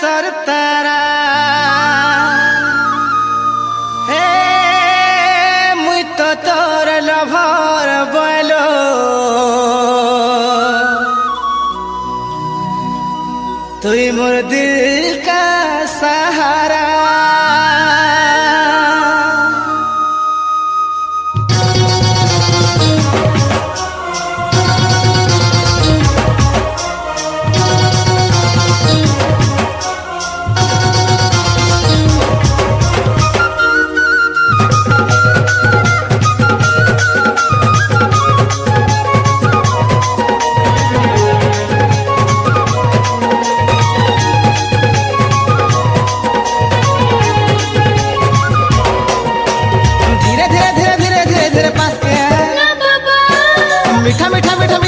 आकाशर तारा हे मुई तो तोर लभर बोलो तुई मोर दिल का सहारा। मीठा मीठा मीठा